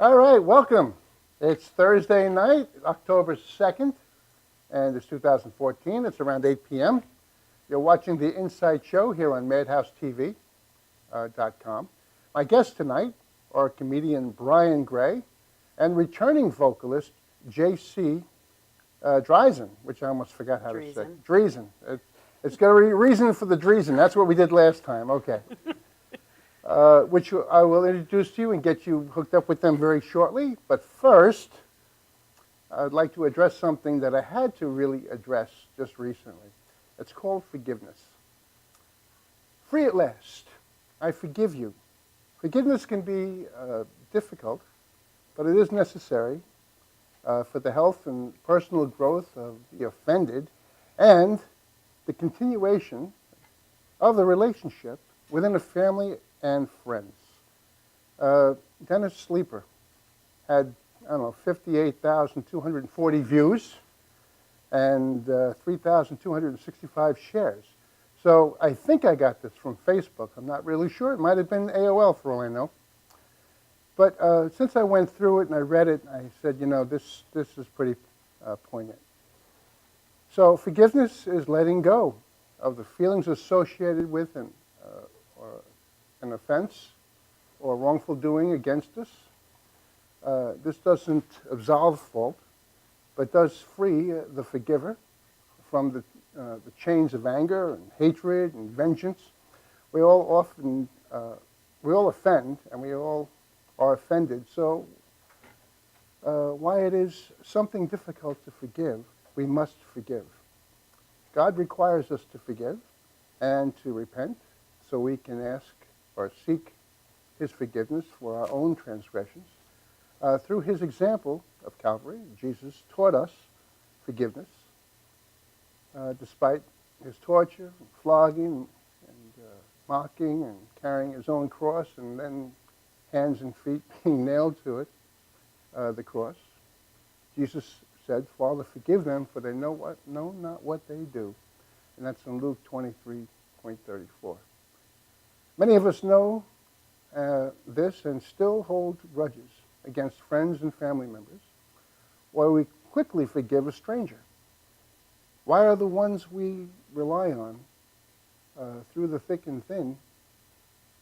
All right, welcome. It's Thursday night, October 2nd, and it's 2014. It's around 8 p.m. You're watching the Inside Show here on MadhouseTV.com. My guests tonight are comedian Brian Gray and returning vocalist Jaycee Dreisen, which I almost forgot how to say. Dreisen. It's got a reason for the Dreisen. That's what we did last time. Okay. Which I will introduce to you and get you hooked up with them very shortly. But first, I'd like to address something that I had to really address just recently. It's called forgiveness. Free at last. I forgive you. Forgiveness can be difficult, but it is necessary for the health and personal growth of the offended and the continuation of the relationship within a family and friends. Dennis Sleeper had, 58,240 views and 3,265 shares. So I think I got this from Facebook. I'm not really sure. It might have been AOL for all I know. But since I went through it and I read it, I said, this is pretty poignant. So forgiveness is letting go of the feelings associated with an offense or wrongful doing against us. This doesn't absolve fault, but does free the forgiver from the chains of anger and hatred and vengeance. We all offend, and we all are offended. So why it is something difficult to forgive, we must forgive. God requires us to forgive and to repent so we can ask or seek his forgiveness for our own transgressions. Through his example of Calvary, Jesus taught us forgiveness, despite his torture, flogging, and mocking, and carrying his own cross, and then hands and feet being nailed to it, the cross. Jesus said, "Father, forgive them, for they know not what they do." And that's in Luke 23:34. Many of us know this and still hold grudges against friends and family members, while we quickly forgive a stranger. Why are the ones we rely on through the thick and thin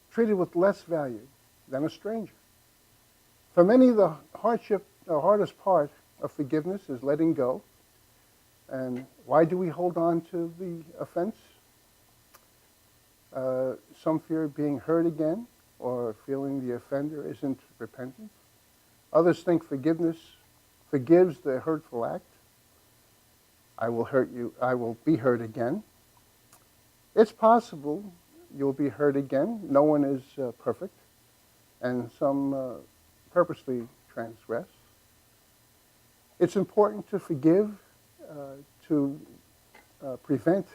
treated with less value than a stranger? For many, the hardest part of forgiveness is letting go. And why do we hold on to the offense? Some fear being hurt again, or feeling the offender isn't repentant. Others think forgiveness forgives the hurtful act. I will hurt you, I will be hurt again. It's possible you'll be hurt again. No one is perfect, and some purposely transgress. It's important to forgive to prevent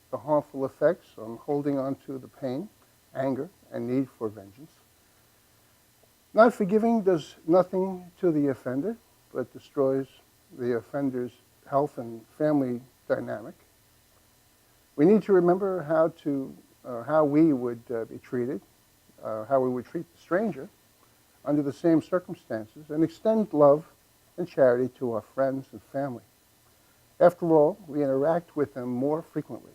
the harmful effects on holding on to the pain, anger, and need for vengeance. Not forgiving does nothing to the offender, but destroys the offender's health and family dynamic. We need to remember how we would be treated, how we would treat the stranger under the same circumstances, and extend love and charity to our friends and family. After all, we interact with them more frequently.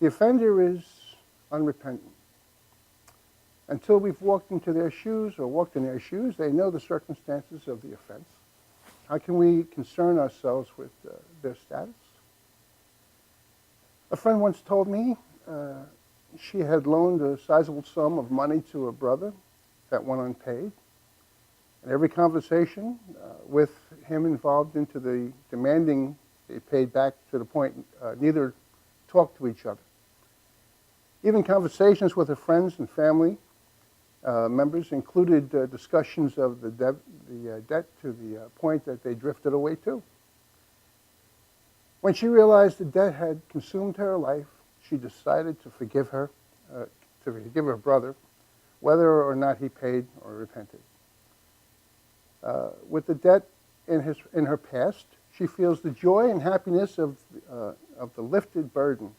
The offender is unrepentant. Until we've walked into their shoes or walked in their shoes, they know the circumstances of the offense. How can we concern ourselves with their status? A friend once told me she had loaned a sizable sum of money to a brother that went unpaid. And every conversation with him involved into the demanding they paid back to the point neither talked to each other. Even conversations with her friends and family members included discussions of the debt to the point that they drifted away too. When she realized the debt had consumed her life, she decided to forgive her brother, whether or not he paid or repented. With the debt in her past, she feels the joy and happiness of the lifted burden,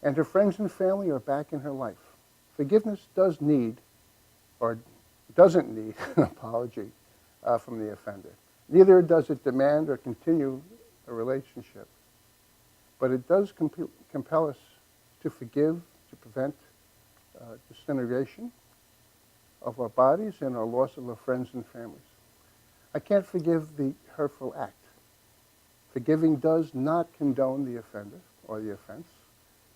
and her friends and family are back in her life. Forgiveness does need, or doesn't need an apology from the offender. Neither does it demand or continue a relationship. But it does compel us to forgive, to prevent disintegration of our bodies and our loss of our friends and families. I can't forgive the hurtful act. Forgiving does not condone the offender or the offense.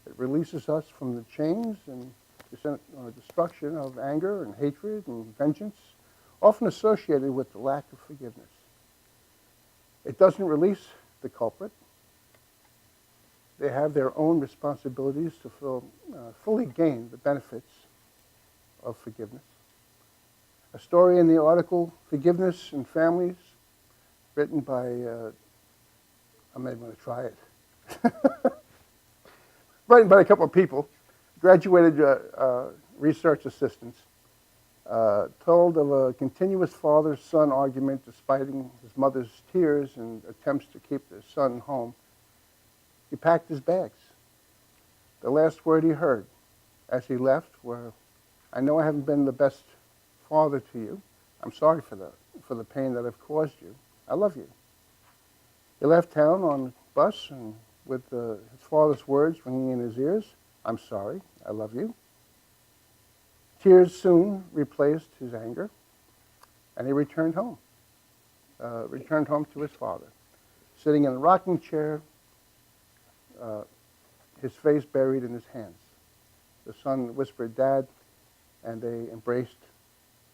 It releases us from the chains and destruction of anger and hatred and vengeance, often associated with the lack of forgiveness. It doesn't release the culprit. They have their own responsibilities to fully gain the benefits of forgiveness. A story in the article, Forgiveness in Families, written by, I'm not even going to try it, written by a couple of people, graduated research assistants, told of a continuous father-son argument despite his mother's tears and attempts to keep their son home. He packed his bags. The last word he heard as he left were, "I know I haven't been the best father to you. I'm sorry for the pain that I've caused you. I love you." He left town on a bus and with his father's words ringing in his ears, "I'm sorry, I love you." Tears soon replaced his anger, and he returned home to his father, sitting in a rocking chair, his face buried in his hands. The son whispered, "Dad," and they embraced.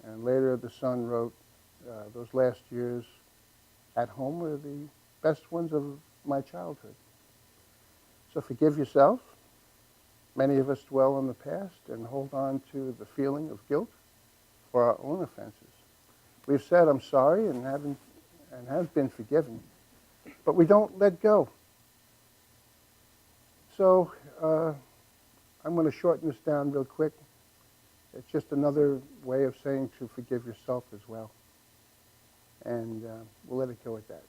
And later the son wrote, "Those last years at home were the best ones of my childhood." So forgive yourself. Many of us dwell on the past and hold on to the feeling of guilt for our own offenses. We've said, "I'm sorry," and have been forgiven, but we don't let go. So I'm going to shorten this down real quick. It's just another way of saying to forgive yourself as well. And we'll let it go at that.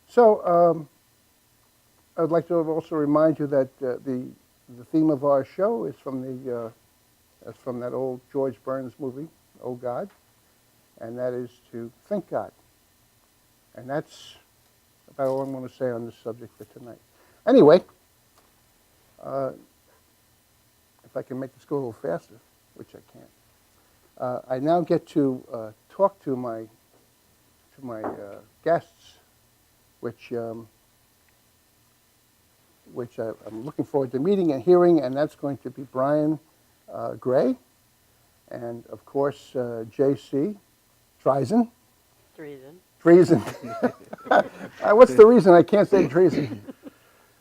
So I'd like to also remind you that the theme of our show is from that old George Burns movie, Oh God, and that is to thank God. And that's about all I'm going to say on this subject for tonight. Anyway, if I can make this go a little faster, which I can't, I now get to talk to my guests, which I'm looking forward to meeting and hearing, and that's going to be Brian Gray, and of course Jaycee, Dreisen. Dreisen. What's the reason I can't say Dreisen?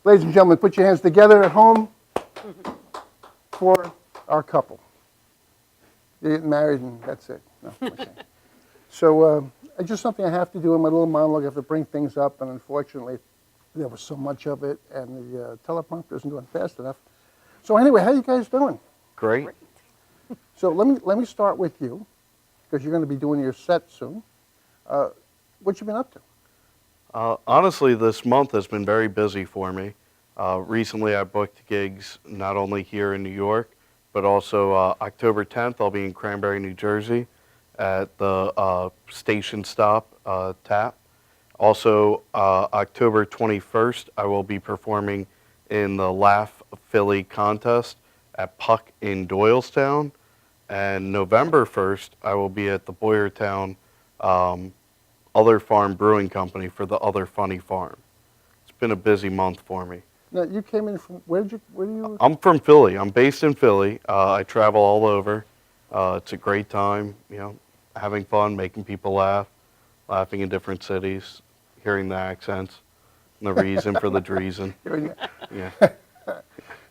Ladies and gentlemen, put your hands together at home for our couple. They get married and that's it. No, okay. So it's just something I have to do in my little monologue. I have to bring things up, and unfortunately, there was so much of it, and the teleprompter isn't going fast enough. So anyway, how you guys doing? Great. So let me start with you, because you're going to be doing your set soon. What you been up to? Honestly, this month has been very busy for me. Recently, I booked gigs not only here in New York, but also October 10th, I'll be in Cranberry, New Jersey at the Station Stop Tap. Also, October 21st, I will be performing in the Laugh Philly contest at Puck in Doylestown. And November 1st, I will be at the Boyertown Other Farm Brewing Company for the Other Funny Farm. It's been a busy month for me. Now, you came in from, where do you? I'm from Philly. I'm based in Philly. I travel all over. It's a great time, having fun, making people laugh, laughing in different cities, hearing the accents, and the reason for the Dreisen. Yeah.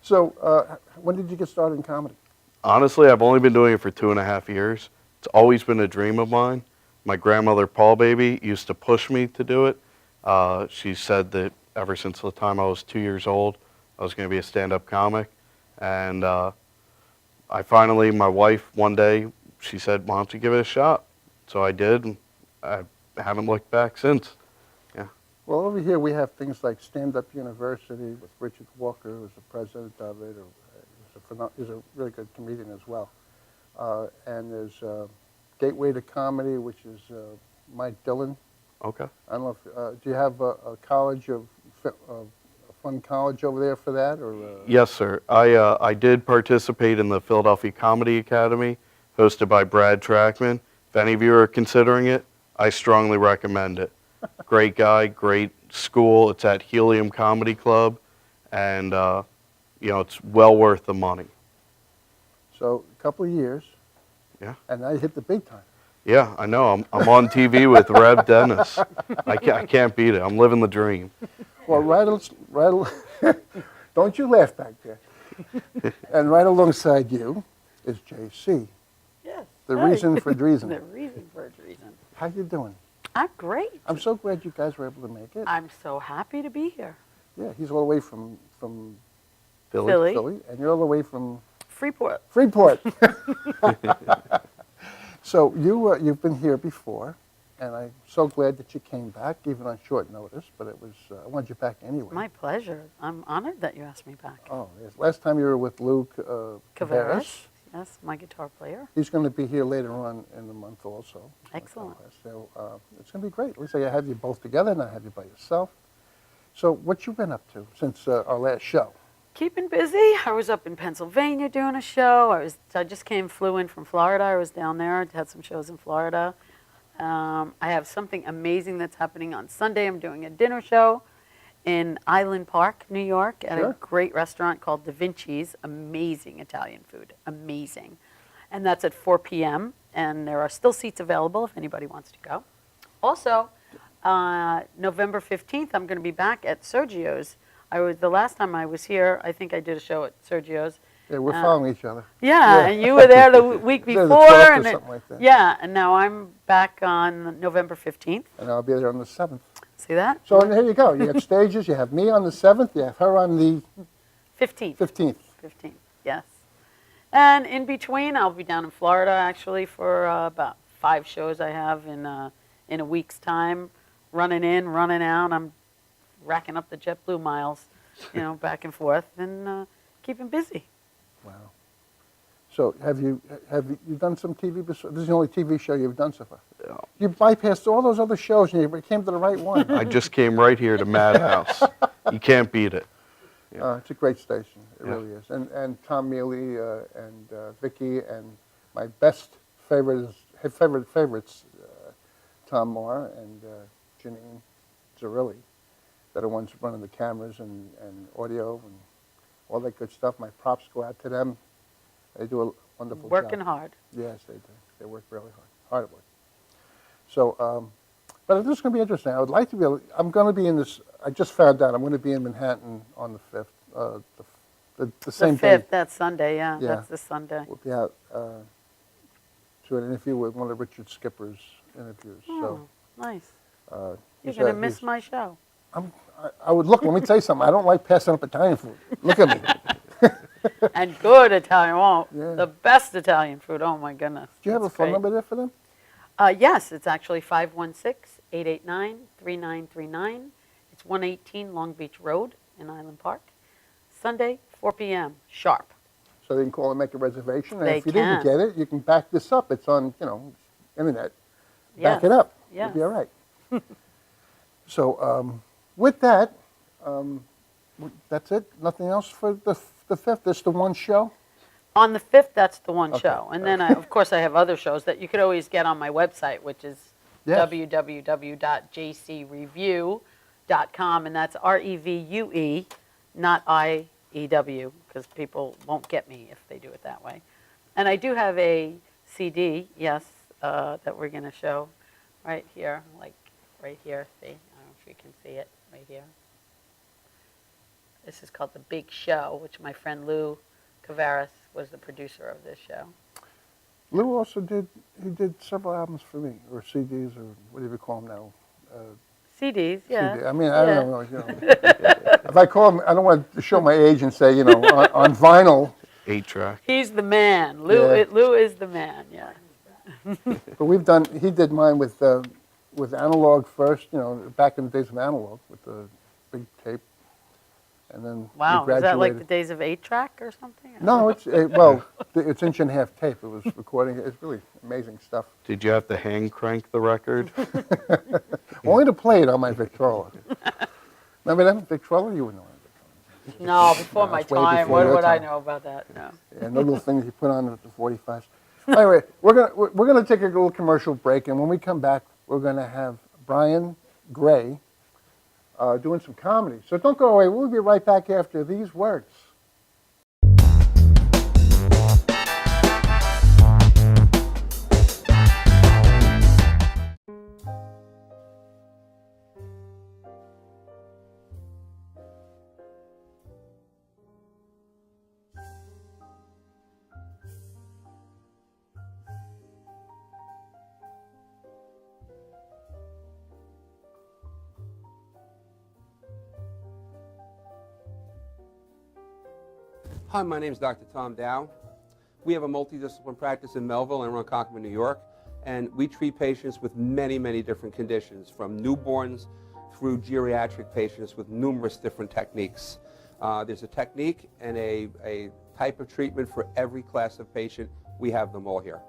So, when did you get started in comedy? Honestly, I've only been doing it for 2.5 years. It's always been a dream of mine. My grandmother, Paul Baby, used to push me to do it. She said that ever since the time I was 2 years old, I was going to be a stand-up comic. And my wife, one day, she said, "Why don't you give it a shot?" So I did, and I haven't looked back since. Yeah. Well, over here we have things like Stand Up University with Richard Walker, who's the president of it. He's a really good comedian as well. and there's Gateway to Comedy, which is Mike Dillon. Okay. I don't know if, do you have a college a fun college over there for that, or? Yes, sir. I did participate in the Philadelphia Comedy Academy, hosted by Brad Trackman. If any of you are considering it, I strongly recommend it. Great guy, great school. It's at Helium Comedy Club, and it's well worth the money. So a couple of years. Yeah. And now you hit the big time. Yeah, I know. I'm on TV with Rev Dennis. I can't beat it. I'm living the dream. Well, don't you laugh back there. And right alongside you is Jaycee. Yes. The Hi. reason for Dreisen. The reason for Dreisen. How you doing? I'm great. I'm so glad you guys were able to make it. I'm so happy to be here. Yeah, he's all the way from Philly. and you're all the way from Freeport. Freeport. So you've been here before, and I'm so glad that you came back, even on short notice. But it was I wanted you back anyway. My pleasure. I'm honored that you asked me back. Oh, yes. Last time you were with Luke Kavaris. Yes, my guitar player. He's going to be here later on in the month also. Excellent. So it's going to be great. At least I have you both together, and I have you by yourself. So what you been up to since our last show? Keeping busy. I was up in Pennsylvania doing a show. I just flew in from Florida. I was down there. Had some shows in Florida. I have something amazing that's happening on Sunday. I'm doing a dinner show in Island Park, New York, at a great restaurant called Da Vinci's. Amazing Italian food. Amazing. And that's at 4 p.m. And there are still seats available if anybody wants to go. Also, November 15th, I'm going to be back at Sergio's. The last time I was here, I think I did a show at Sergio's. Yeah, we're following each other. Yeah, and you were there the week Yeah, the before. 12th or And something like that. yeah, and now I'm back on November 15th. And I'll be there on the 7th. See that? So here you go. You have stages. You have me on the 7th. You have her on the 15th. 15th. 15th, yes. And in between, I'll be down in Florida, actually, for about 5 shows I have in a week's time. Running in, running out. I'm racking up the JetBlue miles, back and forth, and keeping busy. Wow. So have you done some TV? This is the only TV show you've done so far. Yeah. You bypassed all those other shows and you came to the right one. I just came right here to Madhouse. You can't beat it. Yeah. It's a great station. It Yeah. really is. And Tom Mealy and Vicky and my best favorites, Tom Marr and Janine Zarilli, that are ones running the cameras and audio and all that good stuff. My props go out to them. They do a wonderful job. Working hard. Yes, they do. They work really hard at work. So, but this is going to be interesting. I would like to be able, I'm going to be in this, I just found out I'm going to be in Manhattan on the 5th, the same The 5th, day. that's Sunday, yeah. Yeah. That's this Sunday. We'll be out to an interview with one of Richard Skipper's interviews. Oh, nice. So, You're going to miss my show. I would look, let me tell you something, I don't like passing up Italian food. Look at me. And good Italian, Yeah. the best Italian food. Oh my goodness. Do you have a It's phone great. number there for them? Yes, it's actually 516-889-3939. It's 118 Long Beach Road in Island Park. Sunday, 4 p.m. sharp. So they can call and make a reservation. And They if you didn't can. get it, you can back this up. It's on, internet. Back Yes, it up. yes. You'll be all right. So with that, that's it. Nothing else for the 5th. This the one show. On the 5th, that's the one Okay. show. And then, of course, I have other shows that you could always get on my website, which is Yes. www.jcreview.com. And that's REVUE, not IEW, because people won't get me if they do it that way. And I do have a CD, yes, that we're going to show right here, like right here. See? I don't know if you can see it right here. This is called The Big Show, which my friend Lou Kavaris was the producer of this show. Lou also did several albums for me, or CDs, or what do you call them now? CDs, yeah. CD. I mean, I don't know. If I call them, I don't want to show my age and say, on vinyl. 8-track. He's the man. Lou, Yeah. Lou is the man, yeah. But he did mine with analog first, back in the days of analog with the big tape. and then Wow, we is that like the graduated. days of 8-track or something? No, well, it's inch-and-a-half tape. It was recording. It's really amazing stuff. Did you have to hand crank the record? Only to play it on my Victrola. Remember that Victrola? You wouldn't know that. No, before No, my it's way time. before What your would I time. know about that? No. And the little things you put on with the 45s. Anyway, we're gonna take a little commercial break, and when we come back, we're gonna have Brian Gray doing some comedy. So don't go away. We'll be right back after these words. Hi, my name is Dr. Tom Dow. We have a multidiscipline practice in Melville and Ronkonkoma, New York, and we treat patients with many, many different conditions, from newborns through geriatric patients with numerous different techniques. There's a technique and a type of treatment for every class of patient. We have them all here.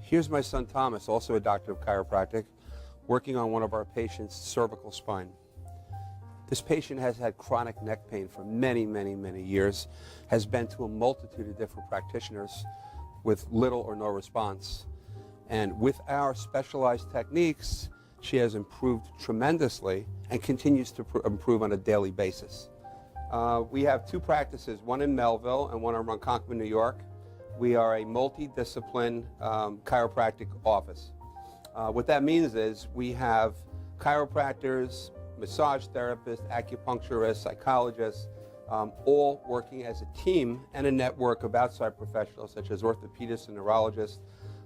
Here's my son Thomas, also a doctor of chiropractic, working on one of our patients' cervical spine. This patient has had chronic neck pain for many, many, many years, has been to a multitude of different practitioners with little or no response. And with our specialized techniques, she has improved tremendously and continues to improve on a daily basis. We have two practices, one in Melville and one in Ronkonkoma, New York. We are a multidiscipline chiropractic office. What that means is we have chiropractors, massage therapists, acupuncturists, psychologists, all working as a team and a network of outside professionals such as orthopedists and neurologists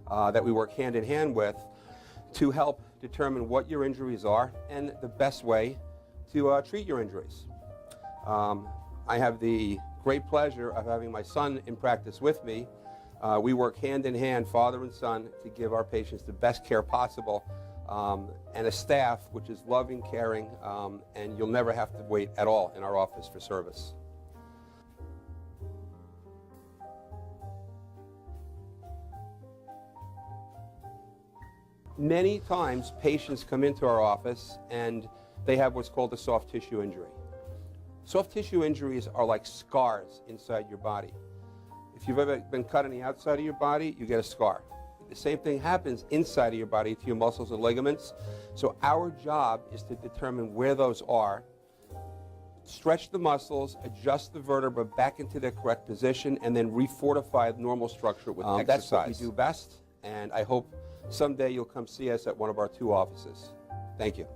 that we work hand in hand with to help determine what your injuries are and the best way to treat your injuries. I have the great pleasure of having my son in practice with me. We work hand in hand, father and son, to give our patients the best care possible, and a staff which is loving, caring, and you'll never have to wait at all in our office for service. Many times patients come into our office and they have what's called a soft tissue injury. Soft tissue injuries are like scars inside your body. If you've ever been cut on the outside of your body, you get a scar. The same thing happens inside of your body to your muscles and ligaments. So our job is to determine where those are, stretch the muscles, adjust the vertebra back into their correct position, and then refortify the normal structure with exercise. That's what we do best, and I hope someday you'll come see us at one of our two offices. Thank you.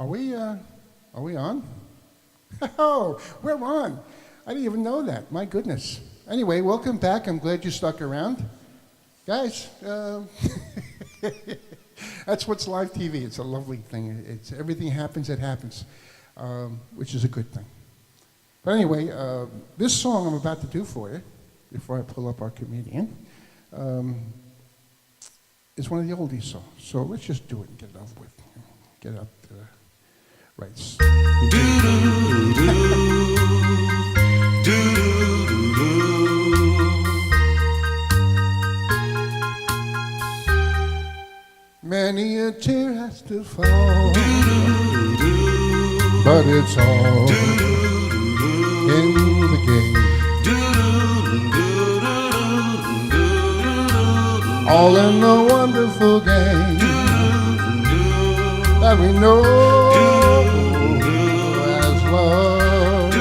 Are we on? Oh, we're on. I didn't even know that. My goodness. Anyway, welcome back. I'm glad you stuck around. Guys, that's what's live TV. It's a lovely thing. It's everything happens, it happens, which is a good thing. But anyway, this song I'm about to do for you, before I pull up our comedian, is one of the oldies songs. So let's just do it and get it over with. Get up to the rights. Many a tear has to fall, but it's all in the game. All in the wonderful game that we know as love.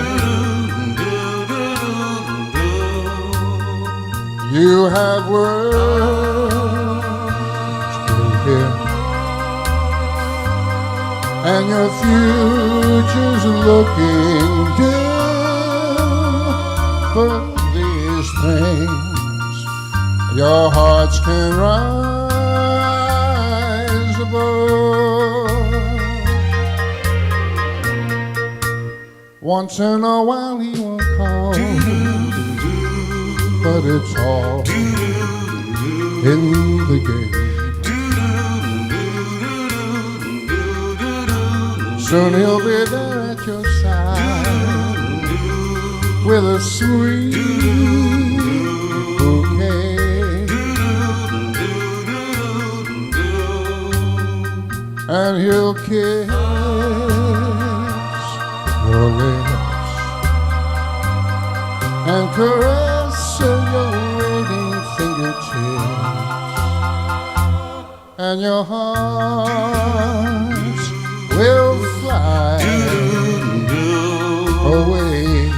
You have words to hear, and your future's looking dim. But these things, your hearts can rise above. Once in a while he won't call, but it's all in the game. Soon he'll be there at your side with a sweet bouquet, and he'll kiss your lips and caress your waiting fingertips, and your heart will fly away.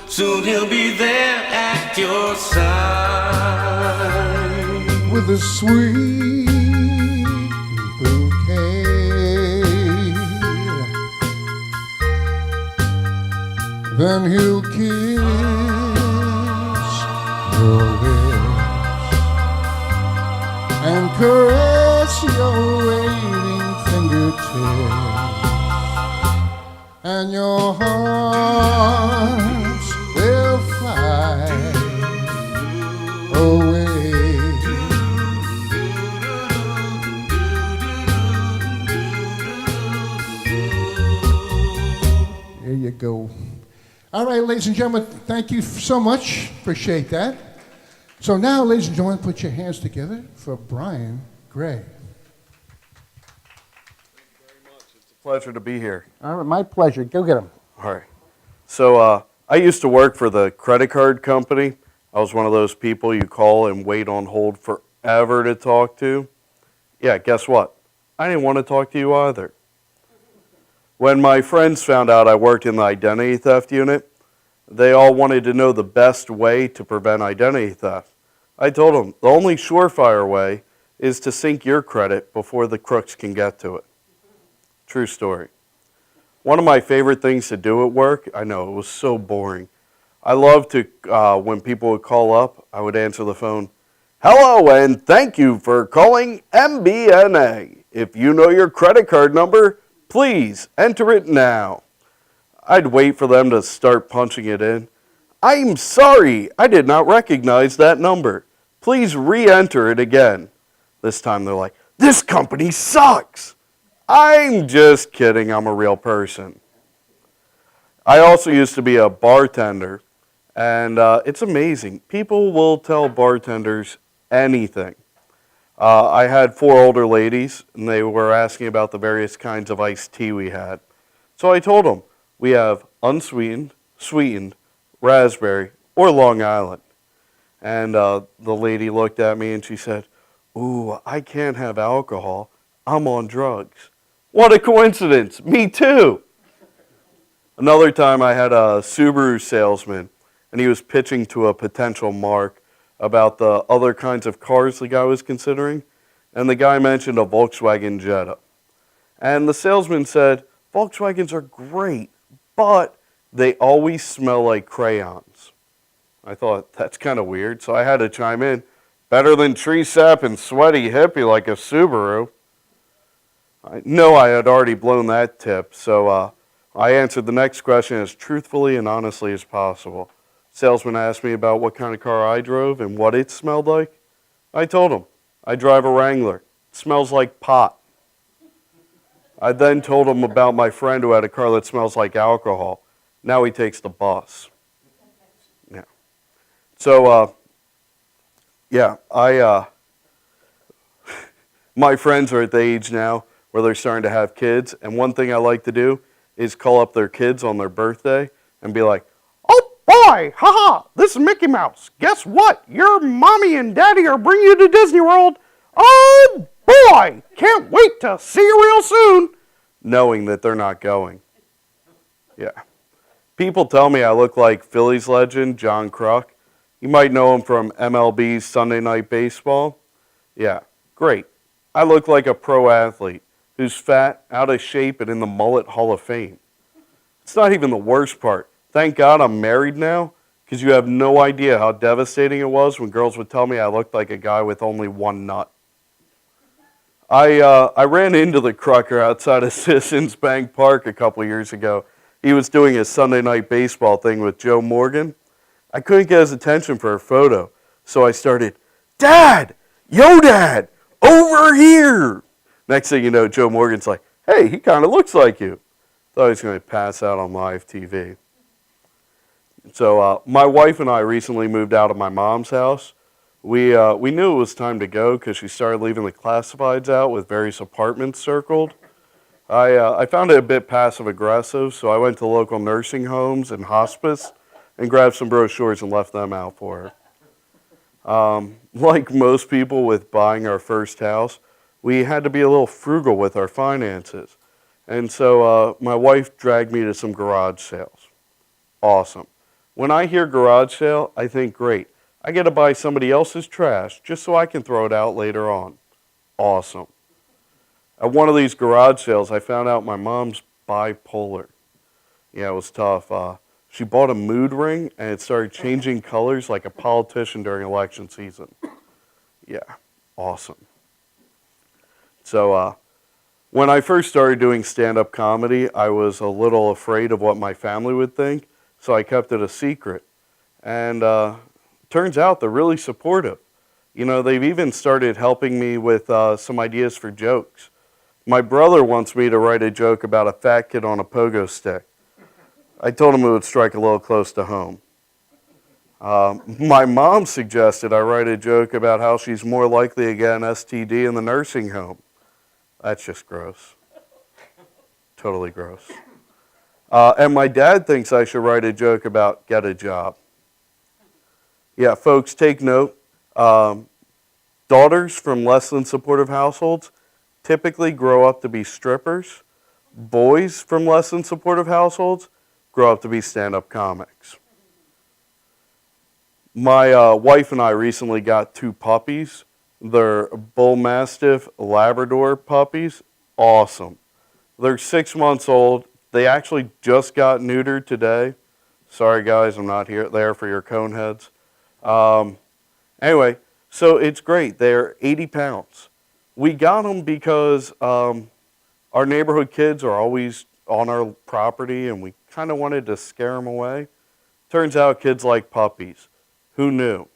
Soon he'll be there at your side with a sweet bouquet. Then he'll kiss your lips and caress your waiting fingertips, and your heart will fly away. There you go. All right, ladies and gentlemen, thank you so much. Appreciate that. So now, ladies and gentlemen, put your hands together for Brian Gray. Thank you very much. It's a pleasure to be here. All right, my pleasure. Go get him. All right. So I used to work for the credit card company. I was one of those people you call and wait on hold forever to talk to. Yeah, guess what? I didn't want to talk to you either. When my friends found out I worked in the identity theft unit, they all wanted to know the best way to prevent identity theft. I told them the only surefire way is to sync your credit before the crooks can get to it. True story. One of my favorite things to do at work, I know, it was so boring. I loved to, when people would call up, I would answer the phone. Hello, and thank you for calling MBNA. If you know your credit card number, please enter it now. I'd wait for them to start punching it in. I'm sorry, I did not recognize that number. Please re-enter it again. This time they're like, this company sucks. I'm just kidding, I'm a real person. I also used to be a bartender, and it's amazing. People will tell bartenders anything. I had 4 older ladies, and they were asking about the various kinds of iced tea we had. So I told them, we have unsweetened, sweetened, raspberry, or Long Island. And the lady looked at me and she said, ooh, I can't have alcohol. I'm on drugs. What a coincidence. Me too. Another time I had a Subaru salesman, and he was pitching to a potential mark about the other kinds of cars the guy was considering. and the guy mentioned a Volkswagen Jetta. And the salesman said, Volkswagens are great, but they always smell like crayons. I thought, that's kind of weird, so I had to chime in. Better than tree sap and sweaty hippie like a Subaru. I know I had already blown that tip, so I answered the next question as truthfully and honestly as possible. Salesman asked me about what kind of car I drove and what it smelled like. I told him, I drive a Wrangler. It smells like pot. I then told him about my friend who had a car that smells like alcohol. Now he takes the bus. Yeah. So, my friends are at the age now where they're starting to have kids, and one thing I like to do is call up their kids on their birthday and be like, oh boy, haha, this is Mickey Mouse. Guess what? Your mommy and daddy are bringing you to Disney World. Oh boy, can't wait to see you real soon. Knowing that they're not going. Yeah. People tell me I look like Phillies legend John Kruk. You might know him from MLB's Sunday Night Baseball. Yeah, great. I look like a pro athlete who's fat, out of shape, and in the Mullet Hall of Fame. It's not even the worst part. Thank God I'm married now, because you have no idea how devastating it was when girls would tell me I looked like a guy with only one nut. I ran into the Crucker outside of Citizens Bank Park a couple years ago. He was doing his Sunday Night Baseball thing with Joe Morgan. I couldn't get his attention for a photo, so I started, Dad! Yo, Dad! Over here! Next thing you know, Joe Morgan's like, hey, he kind of looks like you. Thought he was going to pass out on live TV. So my wife and I recently moved out of my mom's house. We knew it was time to go because she started leaving the classifieds out with various apartments circled. I found it a bit passive-aggressive, so I went to local nursing homes and hospice and grabbed some brochures and left them out for her. Like most people with buying our first house, we had to be a little frugal with our finances. And so my wife dragged me to some garage sales. Awesome. When I hear garage sale, I think, great. I get to buy somebody else's trash just so I can throw it out later on. Awesome. At one of these garage sales, I found out my mom's bipolar. Yeah, it was tough. She bought a mood ring, and it started changing colors like a politician during election season. Yeah, awesome. So when I first started doing stand-up comedy, I was a little afraid of what my family would think, so I kept it a secret. And turns out they're really supportive. You know, they've even started helping me with some ideas for jokes. My brother wants me to write a joke about a fat kid on a pogo stick. I told him it would strike a little close to home. My mom suggested I write a joke about how she's more likely to get an STD in the nursing home. That's just gross. Totally gross. And my dad thinks I should write a joke about get a job. Yeah, folks, take note. Daughters from less than supportive households typically grow up to be strippers. Boys from less than supportive households grow up to be stand-up comics. My wife and I recently got 2 puppies. They're Bull Mastiff Labrador puppies. Awesome. They're 6 months old. They actually just got neutered today. Sorry, guys, I'm not there for your cone heads. Anyway, so it's great. They're 80 pounds. We got them because our neighborhood kids are always on our property, and we kind of wanted to scare them away. Turns out kids like puppies. Who knew?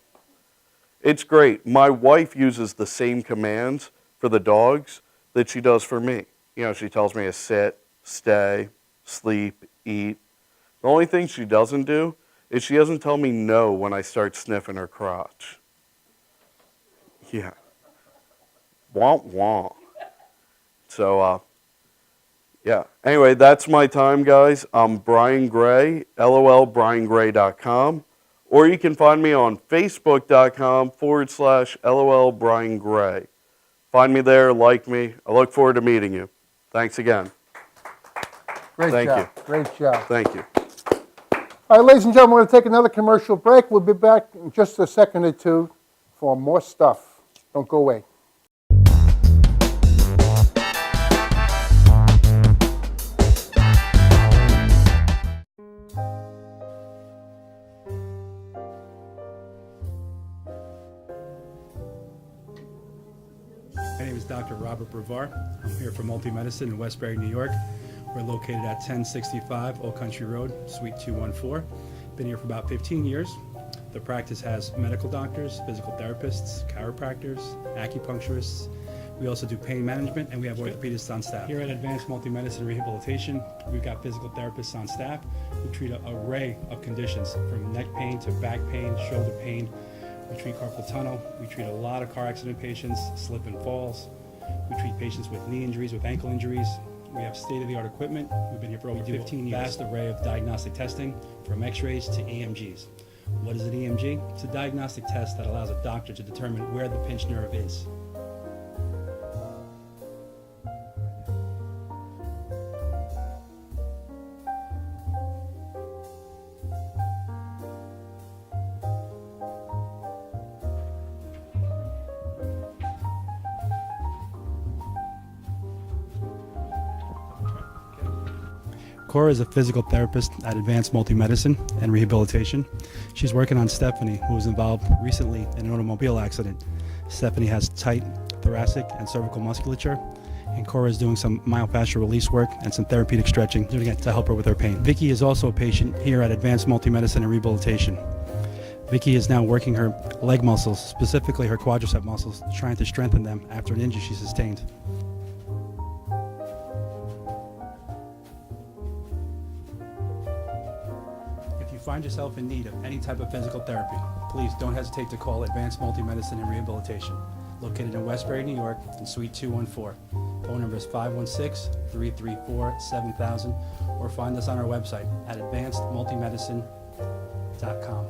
It's great. My wife uses the same commands for the dogs that she does for me. You know, she tells me to sit, stay, sleep, eat. The only thing she doesn't do is she doesn't tell me no when I start sniffing her crotch. Yeah. Womp womp. So, yeah. Anyway, that's my time, guys. I'm Brian Gray, lolbriangray.com. Or you can find me on facebook.com/LOL Brian Gray. Find me there, like me. I look forward to meeting you. Thanks again. Great job. Great job. Thank you. All right, ladies and gentlemen, we're going to take another commercial break. We'll be back in just a second or two for more stuff. Don't go away. name is Dr. Robert Brevard. I'm here for Multi-Medicine in Westbury, New York. We're located at 1065 Old Country Road, Suite 214. Been here for about 15 years. The practice has medical doctors, physical therapists, chiropractors, acupuncturists. We also do pain management, and we have orthopedists on staff. Here at Advanced Multi-Medicine and Rehabilitation, we've got physical therapists on staff who treat an array of conditions, from neck pain to back pain, shoulder pain. We treat carpal tunnel. We treat a lot of car accident patients, slip and falls. We treat patients with knee injuries, with ankle injuries. We have state-of-the-art equipment. We've been here for over 15 years. Vast array of diagnostic testing, from x-rays to EMGs. What is an EMG? It's a diagnostic test that allows a doctor to determine where the pinched nerve is. Cora is a physical therapist at Advanced Multi-Medicine and Rehabilitation. She's working on Stephanie, who was involved recently in an automobile accident. Stephanie has tight thoracic and cervical musculature, and Cora is doing some myofascial release work and some therapeutic stretching, doing it to help her with her pain. Vicky is also a patient here at Advanced Multi-Medicine and Rehabilitation. Vicky is now working her leg muscles, specifically her quadricep muscles, trying to strengthen them after an injury she sustained. If you find yourself in need of any type of physical therapy, please don't hesitate to call Advanced Multi-Medicine and Rehabilitation, located in Westbury, New York, in Suite 214. Phone number is 516-334-7000, or find us on our website at advancedmultimedicine.com.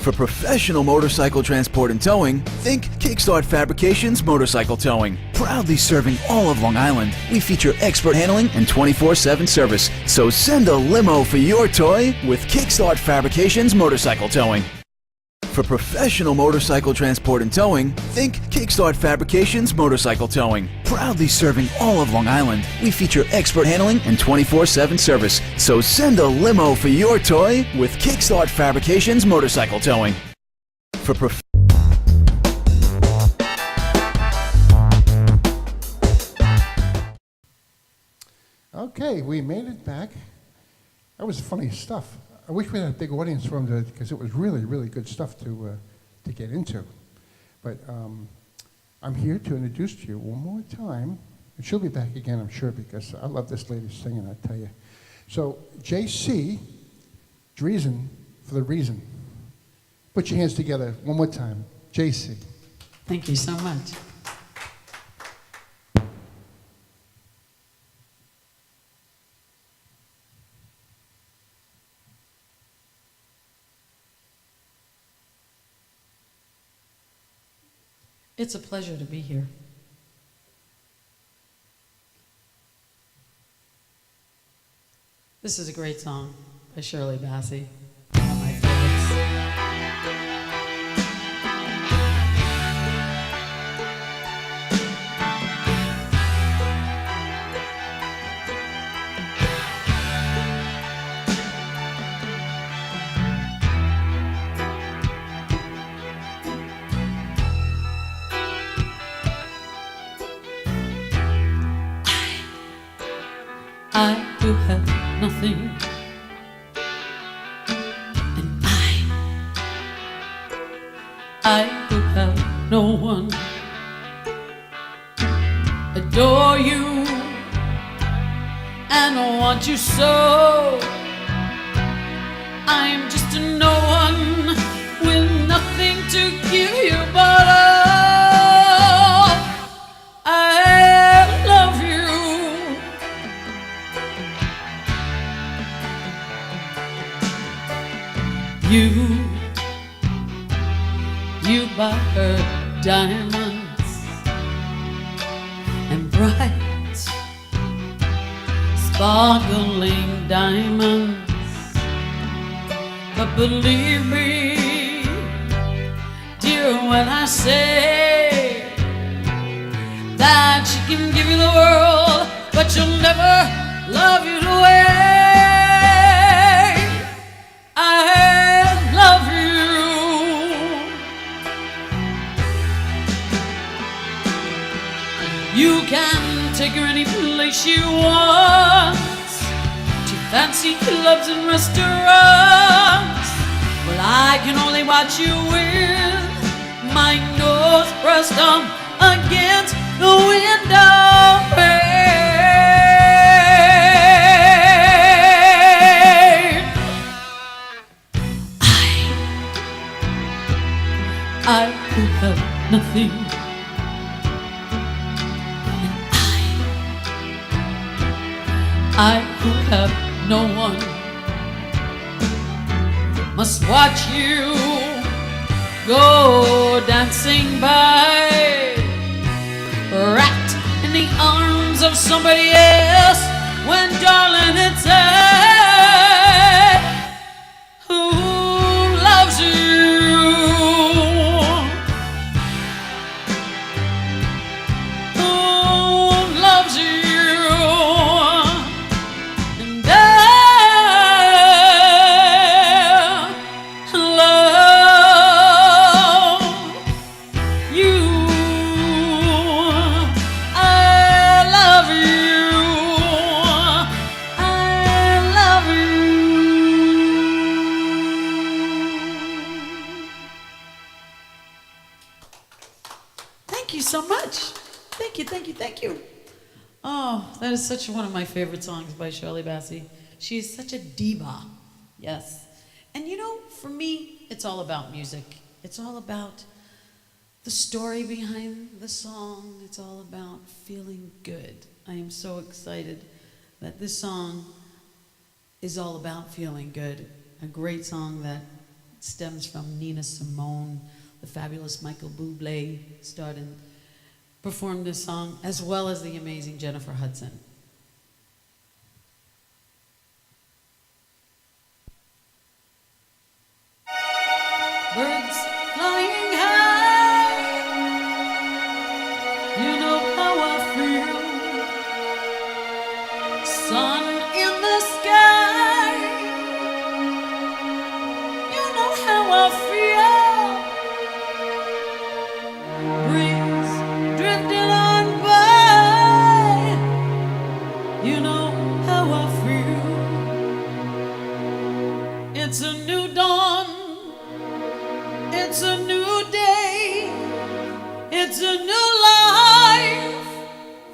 For professional motorcycle transport and towing, think Kickstart Fabrications Motorcycle Towing. Proudly serving all of Long Island, we feature expert handling and 24/7 service. So send a limo for your toy with Kickstart Fabrications Motorcycle Towing. For professional motorcycle transport and towing, think Kickstart Fabrications Motorcycle Towing. Proudly serving all of Long Island, we feature expert handling and 24/7 service. So send a limo for your toy with Kickstart Fabrications Motorcycle Towing. For Okay, we made it back. That was funny stuff. I wish we had a big audience for them because it was really, really good stuff to get into. But I'm here to introduce to you one more time, and she'll be back again, I'm sure, because I love this lady singing, I tell you. So, Jaycee, Dreisen for the reason. Put your hands together one more time. Jaycee. Thank you so much. It's a pleasure to be here. This is a great song. by Shirley Bassey. One of my favorites. I who have nothing, and I who have no one, adore you and want you so. I'm just a no one with nothing to give you but all. I love you. You buy her diamonds and bright, sparkling diamonds. But believe me, dear, when I say that she can give you the world, but she'll never love you the way I love you. You can take her any place you want, to fancy clubs and restaurants. Well, I can only watch you with my nose pressed on against the window pane. I who have nothing, and I who have no one, must watch you go dancing by, wrapped in the arms of somebody else, when darling it's I who loves you. Thank you. Oh, that is such one of my favorite songs by Shirley Bassey. She is such a diva. Yes. And you know, for me, it's all about music. It's all about the story behind the song. It's all about feeling good. I am so excited that this song is all about feeling good. A great song that stems from Nina Simone, the fabulous Michael Bublé started performed this song, as well as the amazing Jennifer Hudson. Birds flying high, you know how I feel. Sun in the sky, you know how I feel. Breeze drifting on by, you know how I feel. It's a new dawn, it's a new day, it's a new life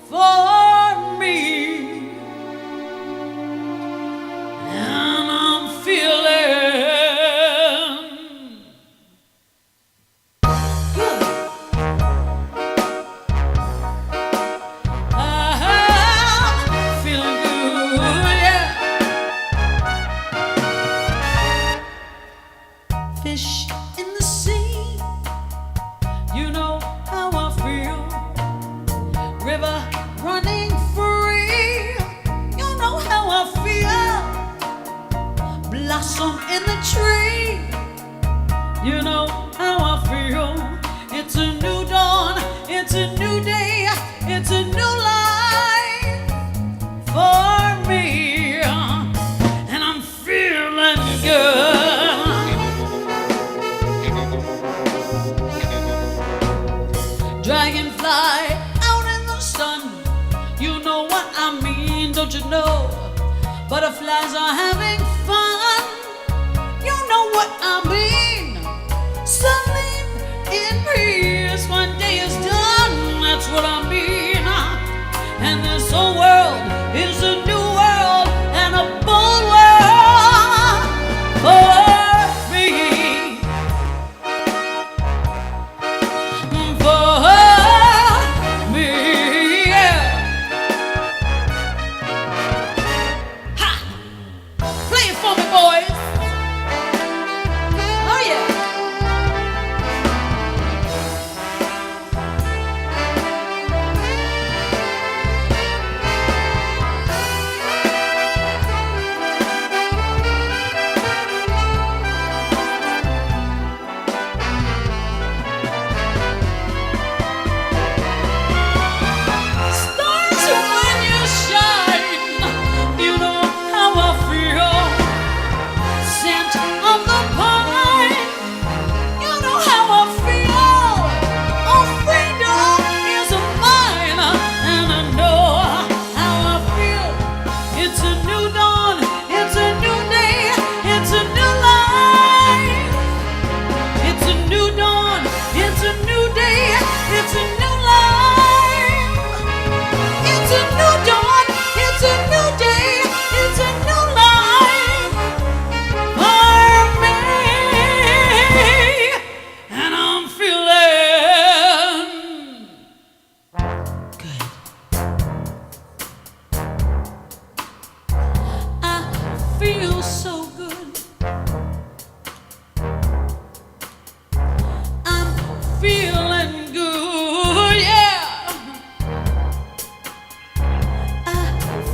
for me, and I'm feeling good. I'm feeling good, yeah. Fish in the sea, you know how I feel. River running free, you know how I feel. blossom in the tree. You know how I feel. It's a new dawn, it's a new day, it's a new life for me, and I'm feeling good. Dragonfly out in the sun, you know what I mean, don't you know? Butterflies are having fun, you know what I mean. Sleep in peace, one day is done, that's what I mean. And this whole world is a new world and a bold world for me. For me, yeah. Ha! Play it for me, boys. Oh, yeah. Stars when you shine, you know how I feel. Scent of the pine, you know how I feel. Oh, freedom is mine, and I know how I feel. It's a new dawn, it's a new day, it's a new life. It's a new dawn, it's a new day, it's a new life. It's a new dawn, it's a new day, it's a new life for me, and I'm feeling good. I feel so good. I'm feeling good, yeah. I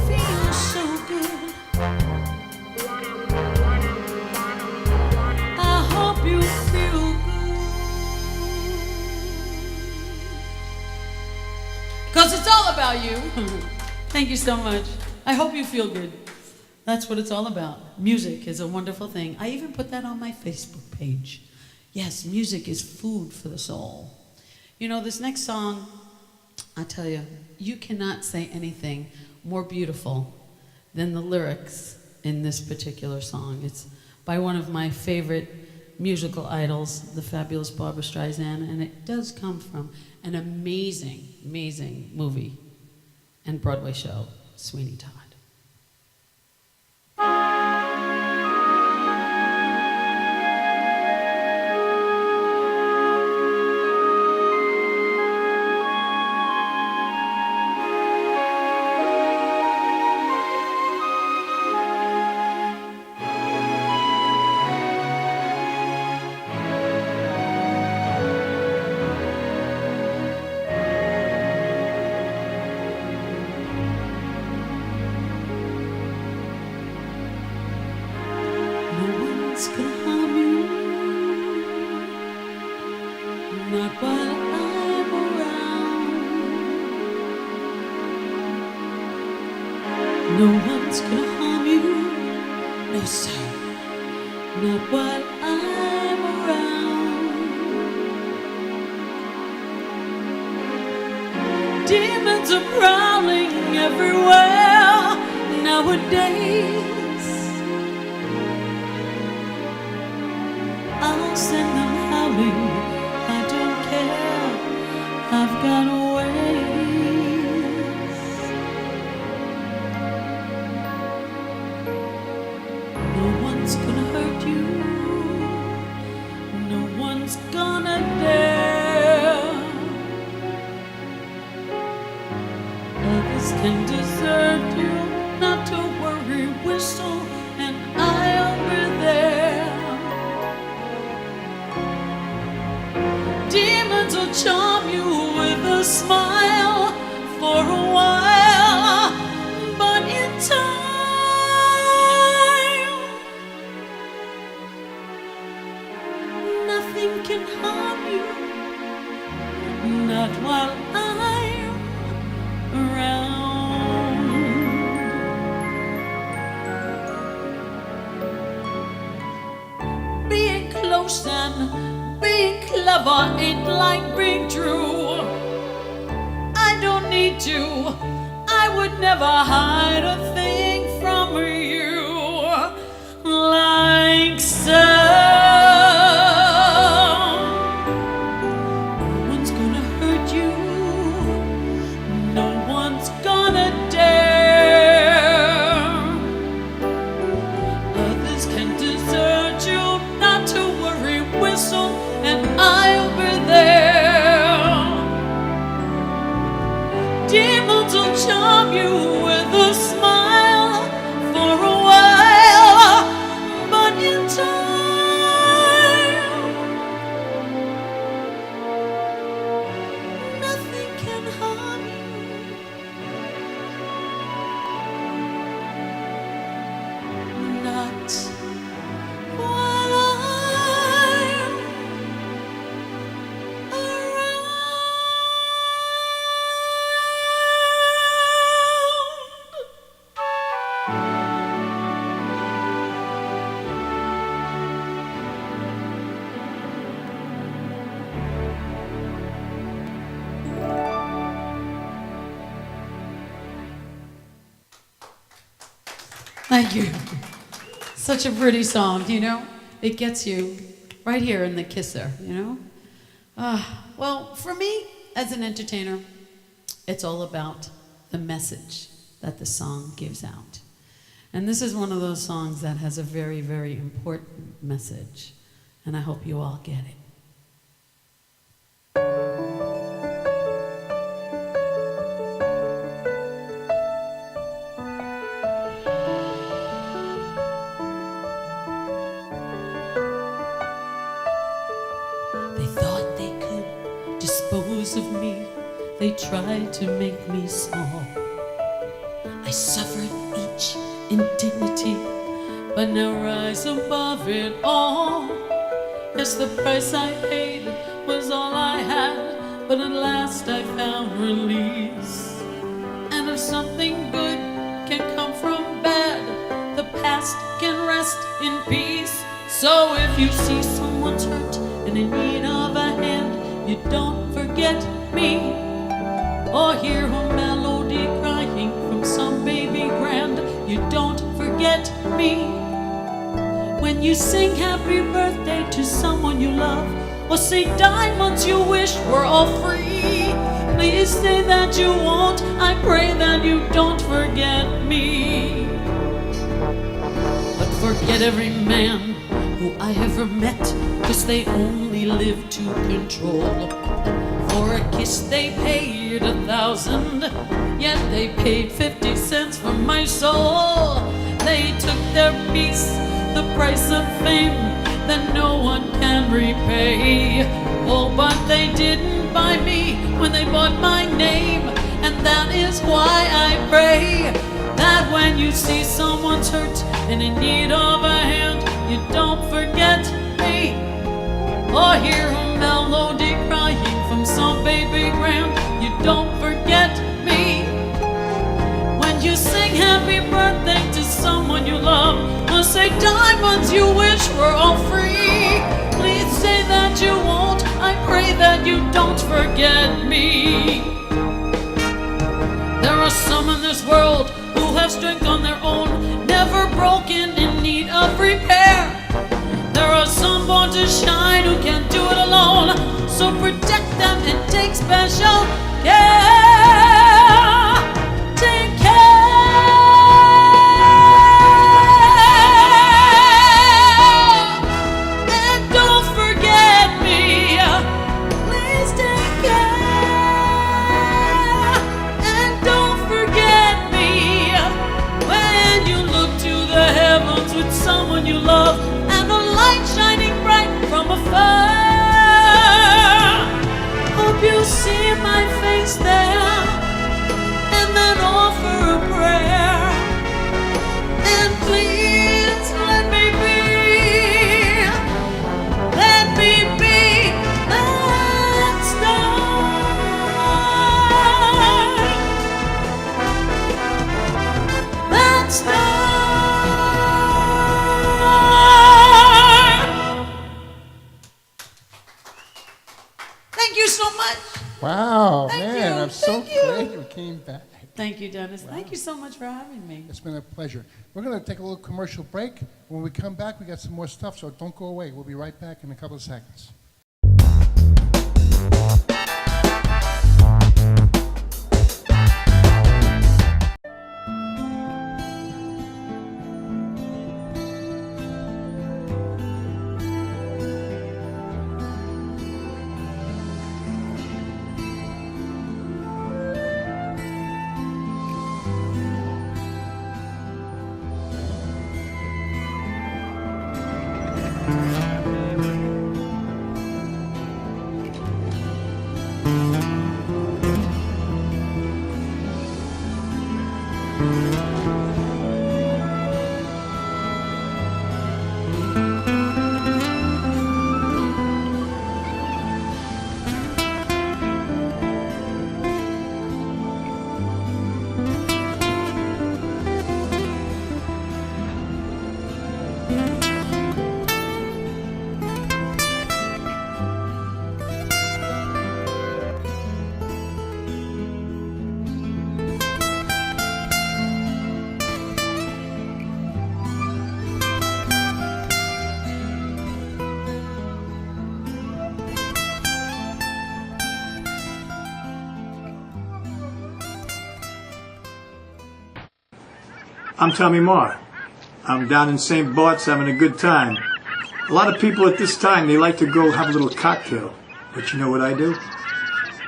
feel so good. I hope you feel good. 'Cause it's all about you. Thank you so much. I hope you feel good. That's what it's all about. Music is a wonderful thing. I even put that on my Facebook page. Yes, music is food for the soul. You know, this next song, I tell you, you cannot say anything more beautiful than the lyrics in this particular song. It's by one of my favorite musical idols, the fabulous Barbra Streisand, and it does come from an amazing, amazing movie and Broadway show, Sweeney Todd. No one's gonna harm you, not while I'm around. No one's gonna harm you, no sir, not while I'm around. Demons are prowling everywhere nowadays. I'll send them howling, I don't care, I've got ways. No one's gonna hurt you, no one's gonna dare. Others can desert you, not to worry, whistle, and I'll be there. Demons will charm you with a smile for a while, but in time nothing can harm you, not while I'm around. Being close and being clever ain't like being true. I don't need to, I would never hide a thing from you like so. No one's gonna hurt you, no one's gonna dare. Others can desert you, not to worry, whistle and I'll be there. Demons will charm you with a smile for a while, but in time, nothing can harm you. Not while I'm around. Thank you. Such a pretty song, you know? It gets you right here in the kisser, you know? Well, for me, as an entertainer, it's all about the message that the song gives out. And this is one of those songs that has a very, very important message. And I hope you all get it. They thought they could dispose of me. They tried to make me small. I suffered each indignity, but now rise above it all. Yes, the price I paid was all I had, but at last I found release. And if something good can come from bad, the past can rest in peace. So if you see someone's hurt and in need of a hand, you don't forget me. Or hear a melody crying from some baby grand, you don't forget me. When you sing happy birthday to someone you love, or say diamonds you wish were all free, please say that you won't, I pray that you don't forget me. But forget every man who I ever met, 'cause they only live to control. For a kiss they paid 1,000, yet they paid 50 cents for my soul. They took their piece, the price of fame that no one can repay. Oh, but they didn't buy me when they bought my name, and that is why I pray that when you see someone's hurt and in need of a hand, you don't forget me. Or hear a melody crying from some baby grand, you don't forget me. When you sing happy birthday to someone you love, or say diamonds you wish were all free, please say that you won't, I pray that you don't forget me. There are some in this world who have strength on their own, never broken, in need of repair. There are some born to shine who can't do it alone, so protect them and take special care. Take care, and don't forget me. Please take care, and don't forget me. When you look to the heavens with someone you love, and the light shining bright from afar, hope you see my face there, and then offer a prayer. And please let me be, let me be Wow, Thank man, you, I'm so thank you. glad you came back. Thank you, Dennis. Thank you so much for having me. It's been a pleasure. We're going to take a little commercial break. When we come back, we got some more stuff, so don't go away. We'll be right back in a couple of seconds. I'm Tommy Marr. I'm down in St. Bart's having a good time. A lot of people at this time, they like to go have a little cocktail. But you know what I do?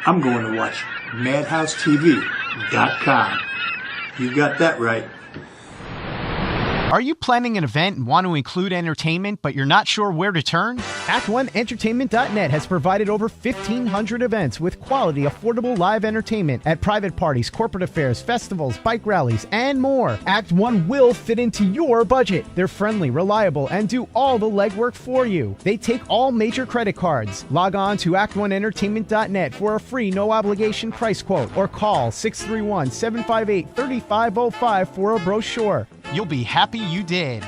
I'm going to watch MadhouseTV.com. You got that right. Are you planning an event and want to include entertainment, but you're not sure where to turn? Act1Entertainment.net has provided over 1,500 events with quality, affordable live entertainment at private parties, corporate affairs, festivals, bike rallies, and more. Act 1 will fit into your budget. They're friendly, reliable, and do all the legwork for you. They take all major credit cards. Log on to Act1Entertainment.net for a free, no-obligation price quote, or call 631-758-3505 for a brochure. You'll be happy you did.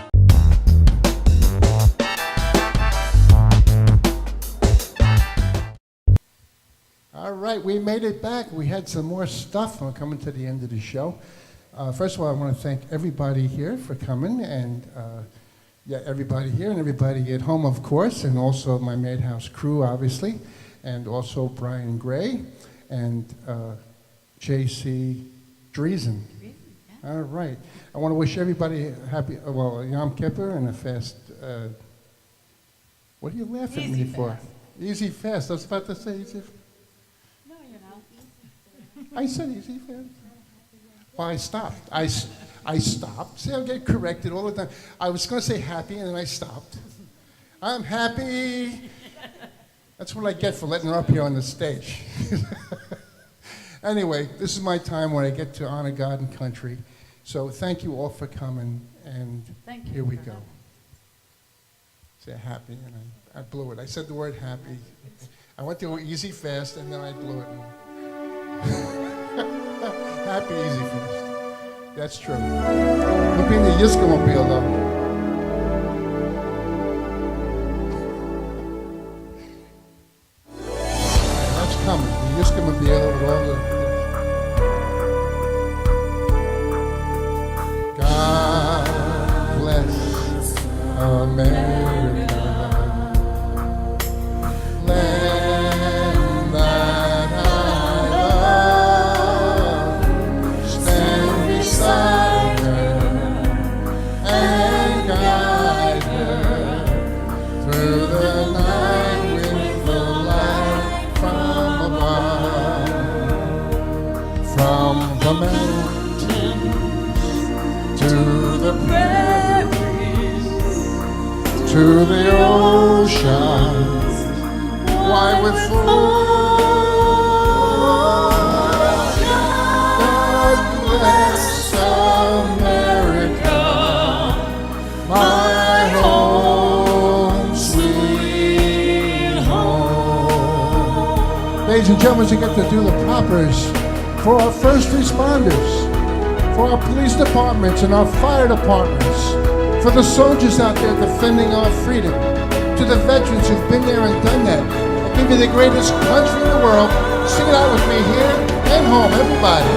All right, we made it back. We had some more stuff. We're coming to the end of the show. First of all, I want to thank everybody here for coming, and everybody here and everybody at home, of course, and also my Madhouse crew, obviously, and also Brian Gray and Jaycee Dreisen. All right. I want to wish everybody happy, Yom Kippur and a fast, what are you laughing at me for? Easy fast. I was about to say easy. No, you're not. I said easy fast. Well, I stopped. I stopped. See, I get corrected all the time. I was going to say happy, and then I stopped. I'm happy. That's what I get for letting her up here on the stage. Anyway, this is my time when I get to honor God and country. So thank you all for coming, and here we go. Say happy, and I blew it. I said the word happy. I went to go easy fast, and then I blew it. Happy easy fast. That's true. We'll be in the Yiska-mobile, though. That's coming. The Yiska-mobile with all the... God bless America, land that I love. Stand beside her and guide her through the night with the light from above, from the mountains to the prairies, to the oceans, wide with God bless America, my home, sweet home. Ladies and gentlemen, we get to do the propers for our first responders, for our police departments and our fire departments, for the soldiers out there defending our freedom, to the veterans who've been there and done that. I give give you the greatest country in the world. Sing it out with me here and home, everybody.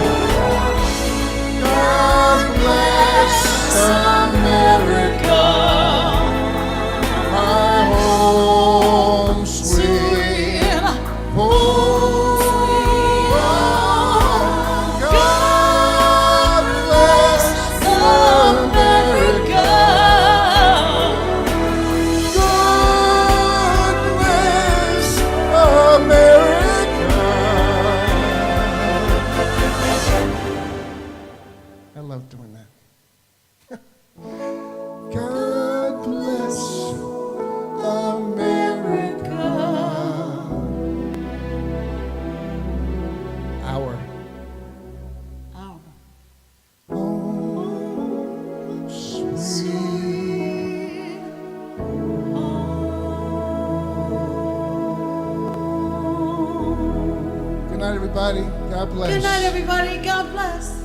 God bless America, my home sweet home. God bless America. God bless America. I love doing that. God bless America. Our home sweet home. Good night, everybody. God bless. Good night, everybody. God bless.